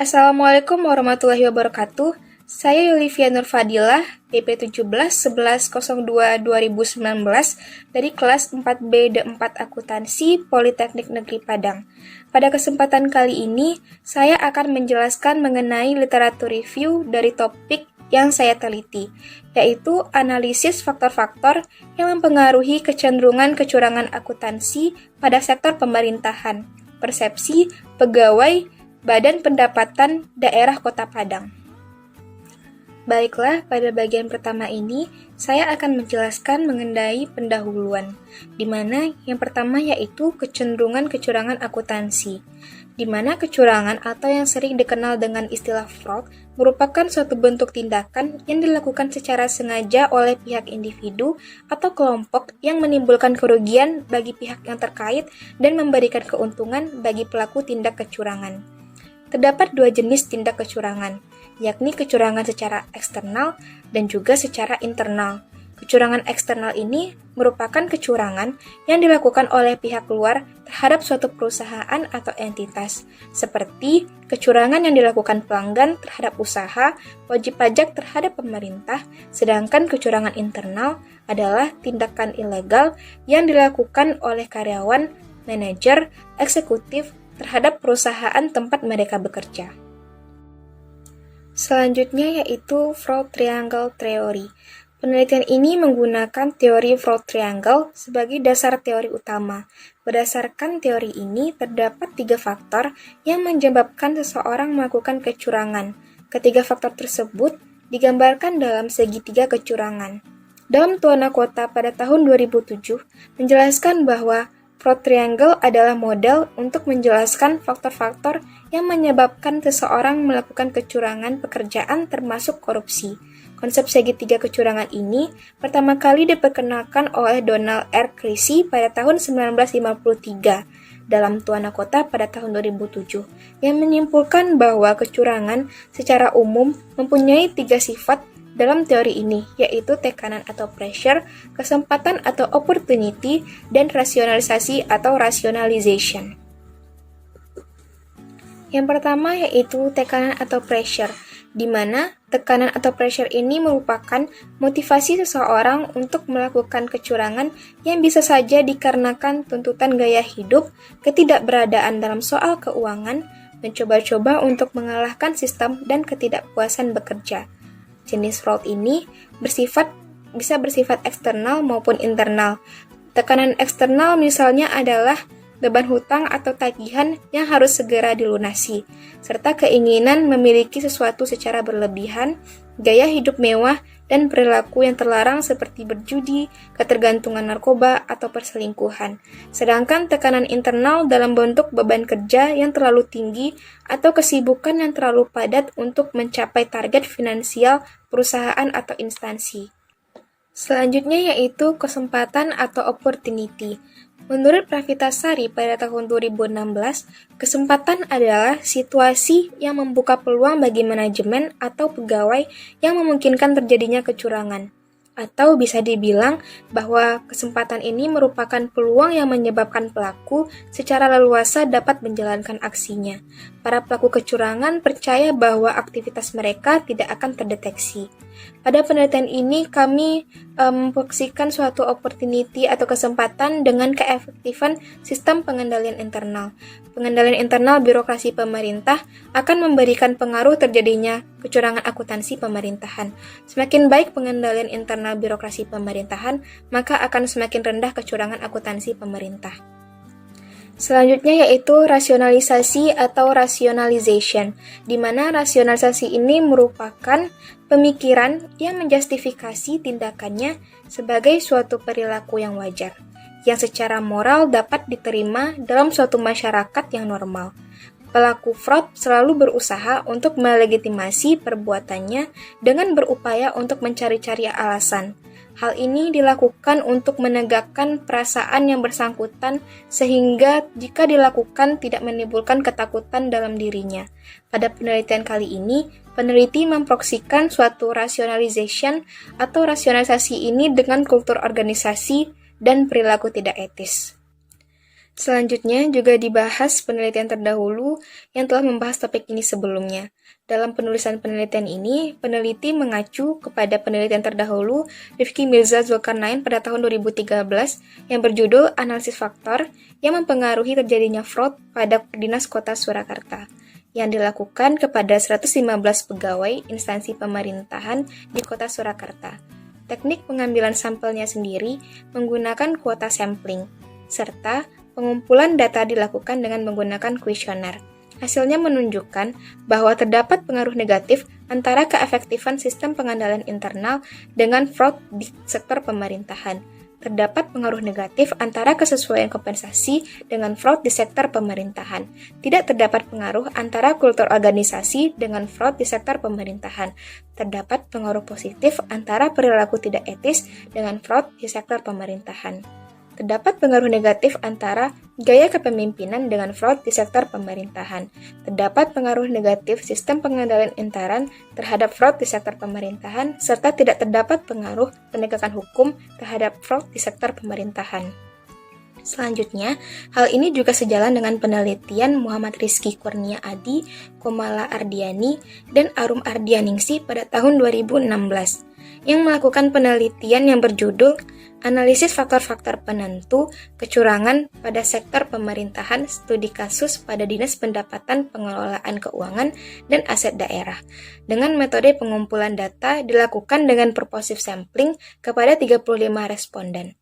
Assalamualaikum warahmatullahi wabarakatuh. Saya Yulivia Nurfadilah, PP 17-1102-2019 dari kelas 4B D4 Akuntansi Politeknik Negeri Padang. Pada kesempatan kali ini, saya akan menjelaskan mengenai literatur review dari topik yang saya teliti, yaitu analisis faktor-faktor yang mempengaruhi kecenderungan kecurangan akuntansi pada sektor pemerintahan, persepsi, pegawai, Badan Pendapatan Daerah Kota Padang. Baiklah, pada bagian pertama ini, saya akan menjelaskan mengenai pendahuluan, di mana yang pertama yaitu kecenderungan kecurangan akuntansi, di mana kecurangan atau yang sering dikenal dengan istilah fraud merupakan suatu bentuk tindakan yang dilakukan secara sengaja oleh pihak individu atau kelompok yang menimbulkan kerugian bagi pihak yang terkait dan memberikan keuntungan bagi pelaku tindak kecurangan. Terdapat dua jenis tindak kecurangan, yakni kecurangan secara eksternal dan juga secara internal. Kecurangan eksternal ini merupakan kecurangan yang dilakukan oleh pihak luar terhadap suatu perusahaan atau entitas, seperti kecurangan yang dilakukan pelanggan terhadap usaha, wajib pajak terhadap pemerintah, sedangkan kecurangan internal adalah tindakan ilegal yang dilakukan oleh karyawan, manajer, eksekutif, terhadap perusahaan tempat mereka bekerja. Selanjutnya yaitu Fraud Triangle Theory. Penelitian ini menggunakan teori Fraud Triangle sebagai dasar teori utama. Berdasarkan teori ini, terdapat 3 faktor yang menyebabkan seseorang melakukan kecurangan. Ketiga faktor tersebut digambarkan dalam segitiga kecurangan. Dalam Tuana Kota pada tahun 2007, menjelaskan bahwa Fraud Triangle adalah model untuk menjelaskan faktor-faktor yang menyebabkan seseorang melakukan kecurangan pekerjaan termasuk korupsi. Konsep segitiga kecurangan ini pertama kali diperkenalkan oleh Donald R. Creasy pada tahun 1953 dalam Tuana Kota pada tahun 2007, yang menyimpulkan bahwa kecurangan secara umum mempunyai 3 sifat dalam teori ini, yaitu tekanan atau pressure, kesempatan atau opportunity, dan rasionalisasi atau rationalization. Yang pertama yaitu tekanan atau pressure, di mana tekanan atau pressure ini merupakan motivasi seseorang untuk melakukan kecurangan yang bisa saja dikarenakan tuntutan gaya hidup, ketidakberadaan dalam soal keuangan, mencoba-coba untuk mengalahkan sistem, dan ketidakpuasan bekerja. Jenis fraud ini bisa bersifat eksternal maupun internal. Tekanan eksternal misalnya adalah beban hutang atau tagihan yang harus segera dilunasi, serta keinginan memiliki sesuatu secara berlebihan, gaya hidup mewah, dan perilaku yang terlarang seperti berjudi, ketergantungan narkoba, atau perselingkuhan. Sedangkan tekanan internal dalam bentuk beban kerja yang terlalu tinggi atau kesibukan yang terlalu padat untuk mencapai target finansial perusahaan atau instansi. Selanjutnya yaitu kesempatan atau opportunity. Menurut Pravitasari pada tahun 2016, kesempatan adalah situasi yang membuka peluang bagi manajemen atau pegawai yang memungkinkan terjadinya kecurangan. Atau bisa dibilang bahwa kesempatan ini merupakan peluang yang menyebabkan pelaku secara leluasa dapat menjalankan aksinya. Para pelaku kecurangan percaya bahwa aktivitas mereka tidak akan terdeteksi. Pada penelitian ini kami memfokuskan suatu opportunity atau kesempatan dengan keefektifan sistem pengendalian internal. Pengendalian internal birokrasi pemerintah akan memberikan pengaruh terjadinya kecurangan akuntansi pemerintahan. Semakin baik pengendalian internal birokrasi pemerintahan, maka akan semakin rendah kecurangan akuntansi pemerintah. Selanjutnya yaitu rasionalisasi atau rationalization, di mana rasionalisasi ini merupakan pemikiran yang menjustifikasi tindakannya sebagai suatu perilaku yang wajar, yang secara moral dapat diterima dalam suatu masyarakat yang normal. Pelaku fraud selalu berusaha untuk melegitimasi perbuatannya dengan berupaya untuk mencari-cari alasan. Hal ini dilakukan untuk menegakkan perasaan yang bersangkutan sehingga jika dilakukan tidak menimbulkan ketakutan dalam dirinya. Pada penelitian kali ini, peneliti memproksikan suatu rationalization atau rasionalisasi ini dengan kultur organisasi dan perilaku tidak etis. Selanjutnya juga dibahas penelitian terdahulu yang telah membahas topik ini sebelumnya. Dalam penulisan penelitian ini, peneliti mengacu kepada penelitian terdahulu Rifki Mirza Zulkarnain pada tahun 2013 yang berjudul Analisis Faktor yang mempengaruhi terjadinya fraud pada Dinas Kota Surakarta yang dilakukan kepada 115 pegawai instansi pemerintahan di Kota Surakarta. Teknik pengambilan sampelnya sendiri menggunakan kuota sampling, serta pengumpulan data dilakukan dengan menggunakan kuesioner. Hasilnya menunjukkan bahwa terdapat pengaruh negatif antara keefektifan sistem pengendalian internal dengan fraud di sektor pemerintahan. Terdapat pengaruh negatif antara kesesuaian kompensasi dengan fraud di sektor pemerintahan. Tidak terdapat pengaruh antara kultur organisasi dengan fraud di sektor pemerintahan. Terdapat pengaruh positif antara perilaku tidak etis dengan fraud di sektor pemerintahan. Terdapat pengaruh negatif antara gaya kepemimpinan dengan fraud di sektor pemerintahan. Terdapat pengaruh negatif sistem pengendalian intern terhadap fraud di sektor pemerintahan, serta tidak terdapat pengaruh penegakan hukum terhadap fraud di sektor pemerintahan. Selanjutnya, hal ini juga sejalan dengan penelitian Muhammad Rizky Kurnia Adi, Komala Ardiani, dan Arum Ardianingsih pada tahun 2016, yang melakukan penelitian yang berjudul Analisis Faktor-Faktor Penentu Kecurangan pada Sektor Pemerintahan Studi Kasus pada Dinas Pendapatan Pengelolaan Keuangan dan Aset Daerah. Dengan metode pengumpulan data dilakukan dengan purposive sampling kepada 35 responden.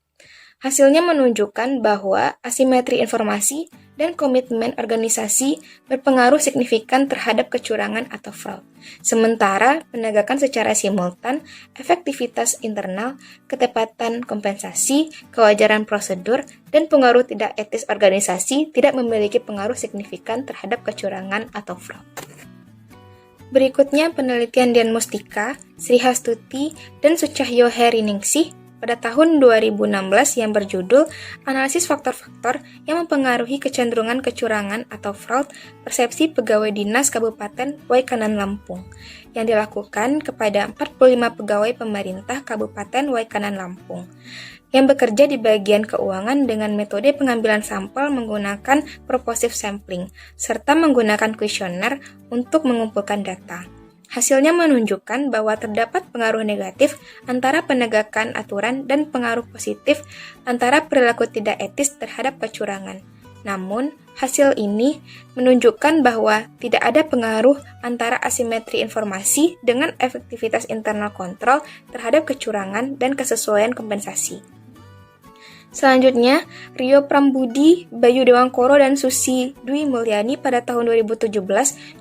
Hasilnya menunjukkan bahwa asimetri informasi dan komitmen organisasi berpengaruh signifikan terhadap kecurangan atau fraud. Sementara penegakan secara simultan, efektivitas internal, ketepatan kompensasi, kewajaran prosedur, dan pengaruh tidak etis organisasi tidak memiliki pengaruh signifikan terhadap kecurangan atau fraud. Berikutnya penelitian Dian Mustika, Sri Hastuti, dan Sucahyo Heriningsih pada tahun 2016 yang berjudul Analisis Faktor-Faktor yang Mempengaruhi Kecenderungan Kecurangan atau Fraud Persepsi Pegawai Dinas Kabupaten Waikanan Lampung yang dilakukan kepada 45 pegawai pemerintah Kabupaten Waikanan Lampung yang bekerja di bagian keuangan dengan metode pengambilan sampel menggunakan purposive sampling serta menggunakan kuesioner untuk mengumpulkan data. Hasilnya menunjukkan bahwa terdapat pengaruh negatif antara penegakan aturan dan pengaruh positif antara perilaku tidak etis terhadap kecurangan. Namun, hasil ini menunjukkan bahwa tidak ada pengaruh antara asimetri informasi dengan efektivitas internal kontrol terhadap kecurangan dan kesesuaian kompensasi. Selanjutnya, Rio Prambudi, Bayu Dewangkoro, dan Susi Dwi Mulyani pada tahun 2017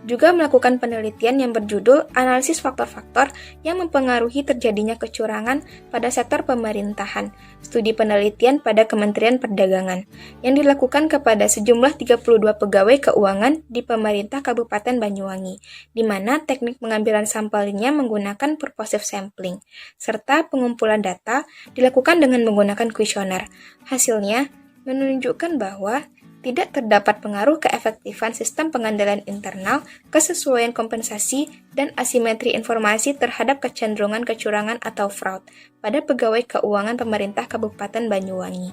juga melakukan penelitian yang berjudul Analisis Faktor-Faktor yang Mempengaruhi Terjadinya Kecurangan pada Sektor Pemerintahan, Studi Penelitian pada Kementerian Perdagangan, yang dilakukan kepada sejumlah 32 pegawai keuangan di pemerintah Kabupaten Banyuwangi, di mana teknik pengambilan sampelnya menggunakan purposive sampling, serta pengumpulan data dilakukan dengan menggunakan kuesioner. Hasilnya menunjukkan bahwa tidak terdapat pengaruh keefektifan sistem pengendalian internal, kesesuaian kompensasi, dan asimetri informasi terhadap kecenderungan kecurangan atau fraud pada pegawai keuangan pemerintah Kabupaten Banyuwangi.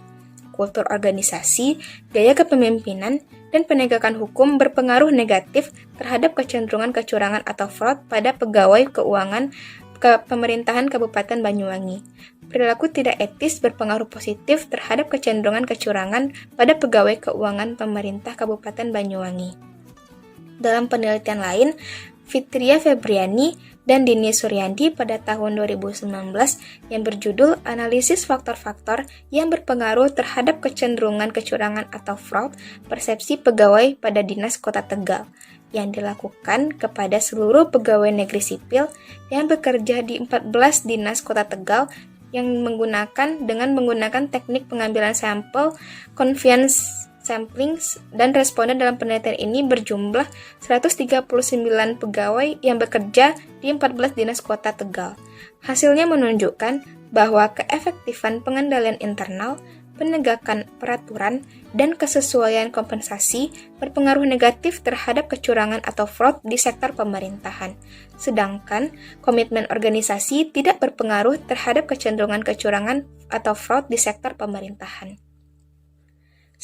Kultur organisasi, gaya kepemimpinan, dan penegakan hukum berpengaruh negatif terhadap kecenderungan kecurangan atau fraud pada pegawai keuangan pemerintahan Kabupaten Banyuwangi. Perilaku tidak etis berpengaruh positif terhadap kecenderungan kecurangan pada pegawai keuangan pemerintah Kabupaten Banyuwangi. Dalam penelitian lain, Fitria Febriani dan Dini Suryandi pada tahun 2019 yang berjudul Analisis Faktor-Faktor yang Berpengaruh Terhadap Kecenderungan Kecurangan atau Fraud Persepsi Pegawai pada Dinas Kota Tegal yang dilakukan kepada seluruh pegawai negeri sipil yang bekerja di 14 Dinas Kota Tegal yang menggunakan teknik pengambilan sampel convenience sampling dan responden dalam penelitian ini berjumlah 139 pegawai yang bekerja di 14 Dinas Kota Tegal. Hasilnya menunjukkan bahwa keefektifan pengendalian internal, penegakan peraturan, dan kesesuaian kompensasi berpengaruh negatif terhadap kecurangan atau fraud di sektor pemerintahan. Sedangkan komitmen organisasi tidak berpengaruh terhadap kecenderungan kecurangan atau fraud di sektor pemerintahan.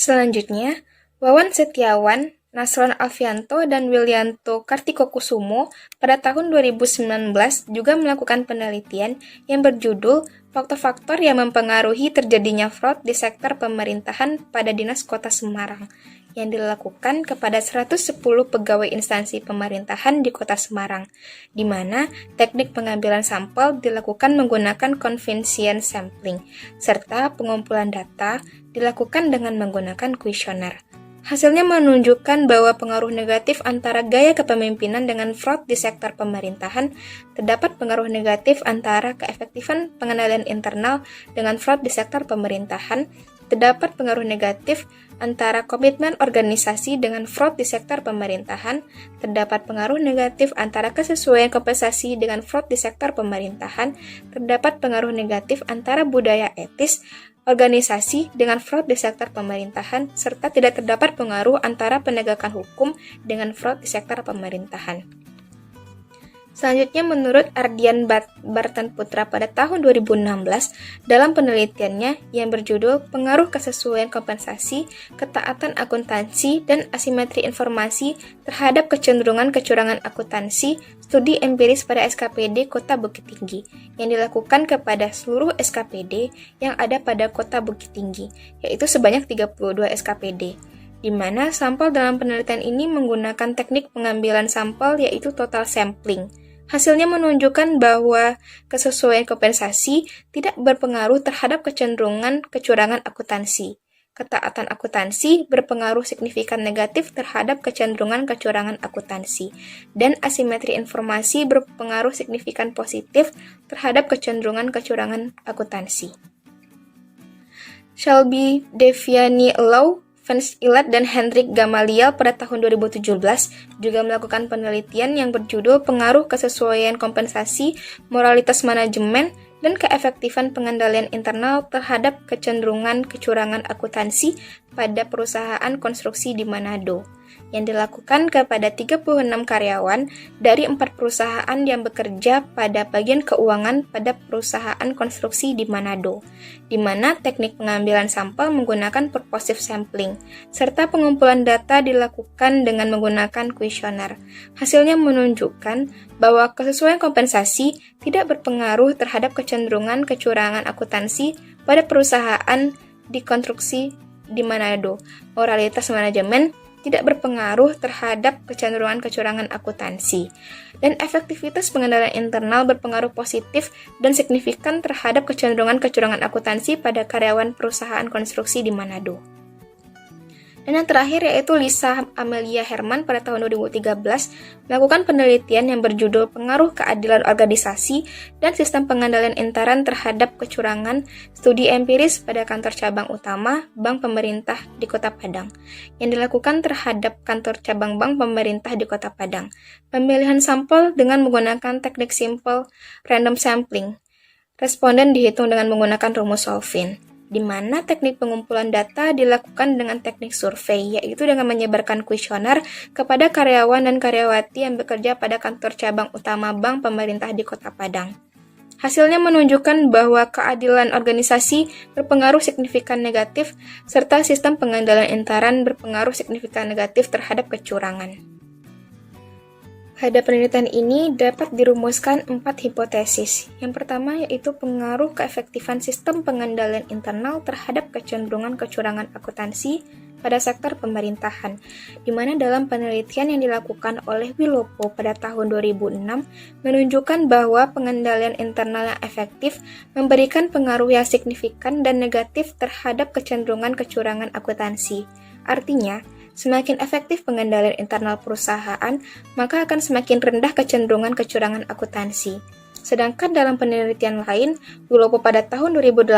Selanjutnya, Wawan Setiawan, Nasron Alfianto, dan Willianto Kartikokusumo pada tahun 2019 juga melakukan penelitian yang berjudul Faktor-faktor yang mempengaruhi terjadinya fraud di sektor pemerintahan pada Dinas Kota Semarang, yang dilakukan kepada 110 pegawai instansi pemerintahan di Kota Semarang, di mana teknik pengambilan sampel dilakukan menggunakan convection sampling, serta pengumpulan data dilakukan dengan menggunakan kuesioner. Hasilnya menunjukkan bahwa pengaruh negatif antara gaya kepemimpinan dengan fraud di sektor pemerintahan, terdapat pengaruh negatif antara keefektifan pengendalian internal dengan fraud di sektor pemerintahan, terdapat pengaruh negatif antara komitmen organisasi dengan fraud di sektor pemerintahan, terdapat pengaruh negatif antara kesesuaian kompensasi dengan fraud di sektor pemerintahan, terdapat pengaruh negatif antara budaya etis organisasi dengan fraud di sektor pemerintahan, serta tidak terdapat pengaruh antara penegakan hukum dengan fraud di sektor pemerintahan. Selanjutnya, menurut Ardian Bartan Putra pada tahun 2016, dalam penelitiannya yang berjudul Pengaruh Kesesuaian Kompensasi, Ketaatan Akuntansi, dan Asimetri Informasi terhadap Kecenderungan Kecurangan Akuntansi, Studi Empiris pada SKPD Kota Bukit Tinggi, yang dilakukan kepada seluruh SKPD yang ada pada Kota Bukit Tinggi, yaitu sebanyak 32 SKPD. Di mana sampel dalam penelitian ini menggunakan teknik pengambilan sampel yaitu total sampling. Hasilnya menunjukkan bahwa kesesuaian kompensasi tidak berpengaruh terhadap kecenderungan kecurangan akuntansi. Ketaatan akuntansi berpengaruh signifikan negatif terhadap kecenderungan kecurangan akuntansi, dan asimetri informasi berpengaruh signifikan positif terhadap kecenderungan kecurangan akuntansi. Shelby Deviani Lau, Vance Ilat, dan Hendrik Gamaliel pada tahun 2017 juga melakukan penelitian yang berjudul Pengaruh Kesesuaian Kompensasi, Moralitas Manajemen, dan Keefektifan Pengendalian Internal terhadap Kecenderungan Kecurangan Akuntansi pada perusahaan konstruksi di Manado, yang dilakukan kepada 36 karyawan dari 4 perusahaan yang bekerja pada bagian keuangan pada perusahaan konstruksi di Manado, di mana teknik pengambilan sampel menggunakan purposive sampling, serta pengumpulan data dilakukan dengan menggunakan kuesioner. Hasilnya menunjukkan bahwa kesesuaian kompensasi tidak berpengaruh terhadap kecenderungan kecurangan akuntansi pada perusahaan di konstruksi di Manado. Moralitas manajemen tidak berpengaruh terhadap kecenderungan kecurangan akuntansi, dan efektivitas pengendalian internal berpengaruh positif dan signifikan terhadap kecenderungan kecurangan akuntansi pada karyawan perusahaan konstruksi di Manado. Dan yang terakhir yaitu Lisa Amelia Herman pada tahun 2013 melakukan penelitian yang berjudul Pengaruh Keadilan Organisasi dan Sistem Pengendalian Intern terhadap Kecurangan, Studi Empiris pada Kantor Cabang Utama Bank Pemerintah di Kota Padang, yang dilakukan terhadap Kantor Cabang Bank Pemerintah di Kota Padang. Pemilihan sampel dengan menggunakan teknik simple random sampling. Responden dihitung dengan menggunakan rumus Solvin, di mana teknik pengumpulan data dilakukan dengan teknik survei, yaitu dengan menyebarkan kuesioner kepada karyawan dan karyawati yang bekerja pada kantor cabang utama bank pemerintah di Kota Padang. Hasilnya menunjukkan bahwa keadilan organisasi berpengaruh signifikan negatif, serta sistem pengendalian intern berpengaruh signifikan negatif terhadap kecurangan. Pada penelitian ini dapat dirumuskan 4 hipotesis. Yang pertama yaitu pengaruh keefektifan sistem pengendalian internal terhadap kecenderungan kecurangan akuntansi pada sektor pemerintahan, di mana dalam penelitian yang dilakukan oleh Wilopo pada tahun 2006 menunjukkan bahwa pengendalian internal yang efektif memberikan pengaruh yang signifikan dan negatif terhadap kecenderungan kecurangan akuntansi. Artinya, semakin efektif pengendalian internal perusahaan, maka akan semakin rendah kecenderungan kecurangan akuntansi. Sedangkan dalam penelitian lain, Wilopo pada tahun 2018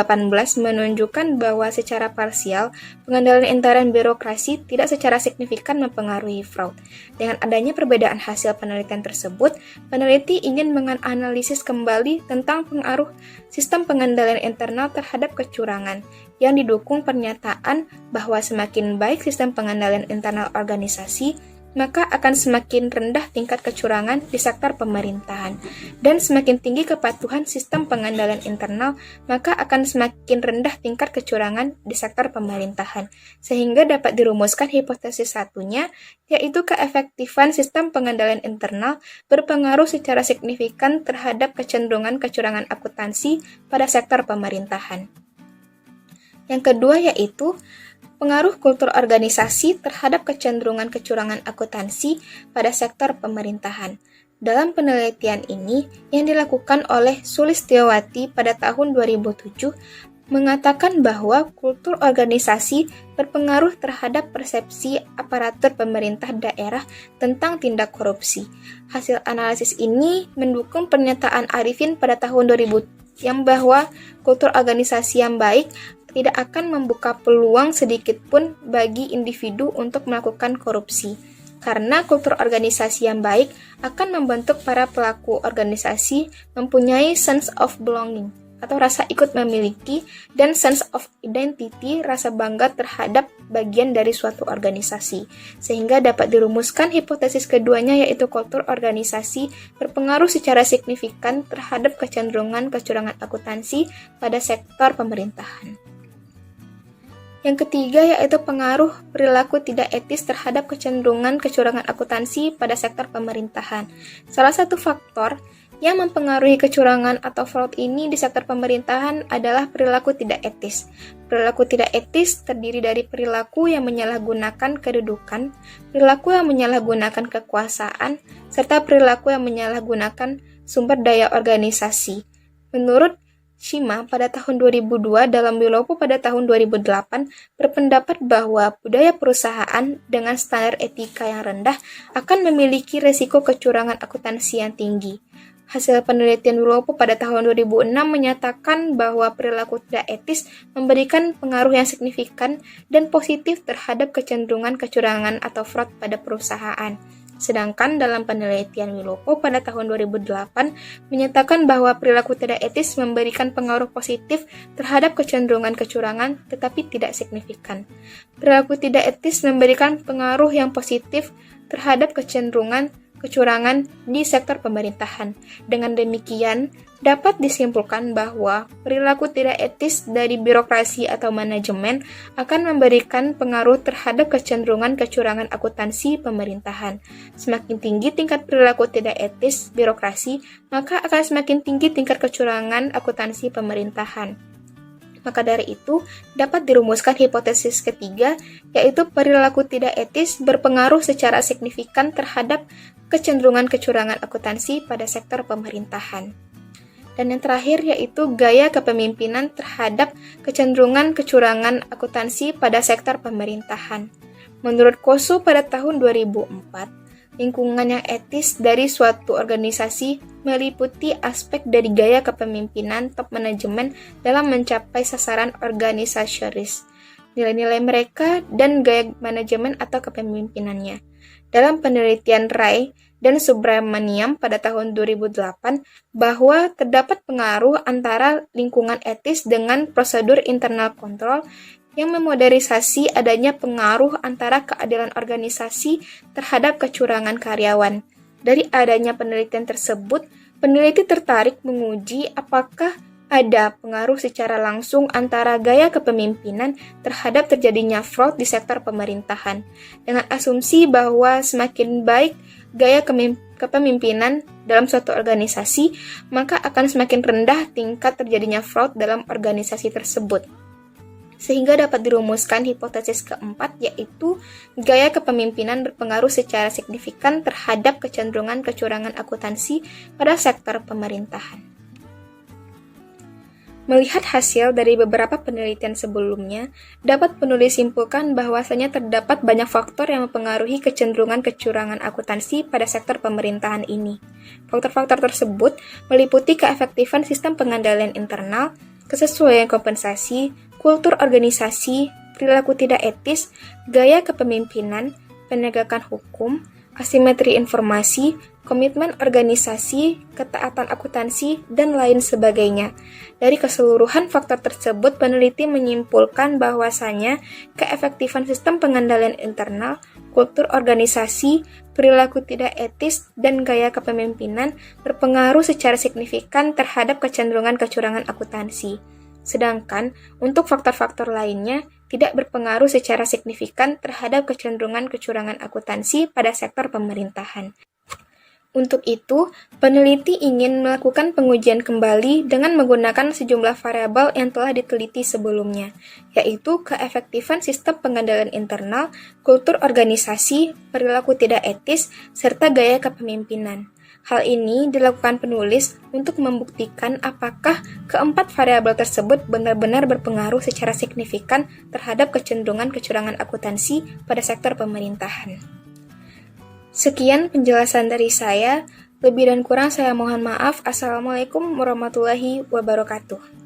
menunjukkan bahwa secara parsial, pengendalian intern birokrasi tidak secara signifikan mempengaruhi fraud. Dengan adanya perbedaan hasil penelitian tersebut, peneliti ingin menganalisis kembali tentang pengaruh sistem pengendalian internal terhadap kecurangan, yang didukung pernyataan bahwa semakin baik sistem pengendalian internal organisasi, maka akan semakin rendah tingkat kecurangan di sektor pemerintahan. Dan semakin tinggi kepatuhan sistem pengendalian internal, maka akan semakin rendah tingkat kecurangan di sektor pemerintahan. Sehingga dapat dirumuskan hipotesis satunya, yaitu keefektifan sistem pengendalian internal berpengaruh secara signifikan terhadap kecenderungan kecurangan akuntansi pada sektor pemerintahan. Yang kedua yaitu pengaruh kultur organisasi terhadap kecenderungan kecurangan akuntansi pada sektor pemerintahan. Dalam penelitian ini, yang dilakukan oleh Sulistyowati pada tahun 2007, mengatakan bahwa kultur organisasi berpengaruh terhadap persepsi aparatur pemerintah daerah tentang tindak korupsi. Hasil analisis ini mendukung pernyataan Arifin pada tahun 2000 yang bahwa kultur organisasi yang baik tidak akan membuka peluang sedikit pun bagi individu untuk melakukan korupsi. Karena kultur organisasi yang baik akan membentuk para pelaku organisasi mempunyai sense of belonging atau rasa ikut memiliki dan sense of identity, rasa bangga terhadap bagian dari suatu organisasi. Sehingga dapat dirumuskan hipotesis keduanya yaitu kultur organisasi berpengaruh secara signifikan terhadap kecenderungan kecurangan akuntansi pada sektor pemerintahan. Yang ketiga yaitu pengaruh perilaku tidak etis terhadap kecenderungan kecurangan akuntansi pada sektor pemerintahan. Salah satu faktor yang mempengaruhi kecurangan atau fraud ini di sektor pemerintahan adalah perilaku tidak etis. Perilaku tidak etis terdiri dari perilaku yang menyalahgunakan kedudukan, perilaku yang menyalahgunakan kekuasaan, serta perilaku yang menyalahgunakan sumber daya organisasi. Menurut Shima pada tahun 2002 dalam Wilopo pada tahun 2008 berpendapat bahwa budaya perusahaan dengan standar etika yang rendah akan memiliki resiko kecurangan akuntansi yang tinggi. Hasil penelitian Wilopo pada tahun 2006 menyatakan bahwa perilaku tidak etis memberikan pengaruh yang signifikan dan positif terhadap kecenderungan kecurangan atau fraud pada perusahaan. Sedangkan dalam penelitian Wilopo pada tahun 2008 menyatakan bahwa perilaku tidak etis memberikan pengaruh positif terhadap kecenderungan kecurangan tetapi tidak signifikan. Perilaku tidak etis memberikan pengaruh yang positif terhadap kecenderungan kecurangan di sektor pemerintahan. Dengan demikian, dapat disimpulkan bahwa perilaku tidak etis dari birokrasi atau manajemen akan memberikan pengaruh terhadap kecenderungan kecurangan akuntansi pemerintahan. Semakin tinggi tingkat perilaku tidak etis birokrasi, maka akan semakin tinggi tingkat kecurangan akuntansi pemerintahan. Maka dari itu, dapat dirumuskan hipotesis ketiga, yaitu perilaku tidak etis berpengaruh secara signifikan terhadap kecenderungan kecurangan akuntansi pada sektor pemerintahan. Dan yang terakhir yaitu gaya kepemimpinan terhadap kecenderungan kecurangan akuntansi pada sektor pemerintahan. Menurut Koso pada tahun 2004, lingkungan yang etis dari suatu organisasi meliputi aspek dari gaya kepemimpinan top manajemen dalam mencapai sasaran organisasionis, nilai-nilai mereka, dan gaya manajemen atau kepemimpinannya. Dalam penelitian Rai dan Subramaniam pada tahun 2008, bahwa terdapat pengaruh antara lingkungan etis dengan prosedur internal kontrol yang memodernisasi adanya pengaruh antara keadilan organisasi terhadap kecurangan karyawan. Dari adanya penelitian tersebut, peneliti tertarik menguji apakah ada pengaruh secara langsung antara gaya kepemimpinan terhadap terjadinya fraud di sektor pemerintahan, dengan asumsi bahwa semakin baik gaya kepemimpinan dalam suatu organisasi, maka akan semakin rendah tingkat terjadinya fraud dalam organisasi tersebut. Sehingga dapat dirumuskan hipotesis keempat, yaitu gaya kepemimpinan berpengaruh secara signifikan terhadap kecenderungan kecurangan akuntansi pada sektor pemerintahan. Melihat hasil dari beberapa penelitian sebelumnya, dapat penulis simpulkan bahwasanya terdapat banyak faktor yang mempengaruhi kecenderungan kecurangan akuntansi pada sektor pemerintahan ini. Faktor-faktor tersebut meliputi keefektifan sistem pengendalian internal, kesesuaian kompensasi, kultur organisasi, perilaku tidak etis, gaya kepemimpinan, penegakan hukum, asimetri informasi, komitmen organisasi, ketaatan akuntansi, dan lain sebagainya. Dari keseluruhan faktor tersebut, peneliti menyimpulkan bahwasanya keefektifan sistem pengendalian internal, kultur organisasi, perilaku tidak etis, dan gaya kepemimpinan berpengaruh secara signifikan terhadap kecenderungan kecurangan akuntansi. Sedangkan untuk faktor-faktor lainnya tidak berpengaruh secara signifikan terhadap kecenderungan kecurangan akuntansi pada sektor pemerintahan. Untuk itu, peneliti ingin melakukan pengujian kembali dengan menggunakan sejumlah variabel yang telah diteliti sebelumnya, yaitu keefektifan sistem pengendalian internal, kultur organisasi, perilaku tidak etis, serta gaya kepemimpinan. Hal ini dilakukan penulis untuk membuktikan apakah keempat variabel tersebut benar-benar berpengaruh secara signifikan terhadap kecenderungan kecurangan akuntansi pada sektor pemerintahan. Sekian penjelasan dari saya. Lebih dan kurang saya mohon maaf. Assalamualaikum warahmatullahi wabarakatuh.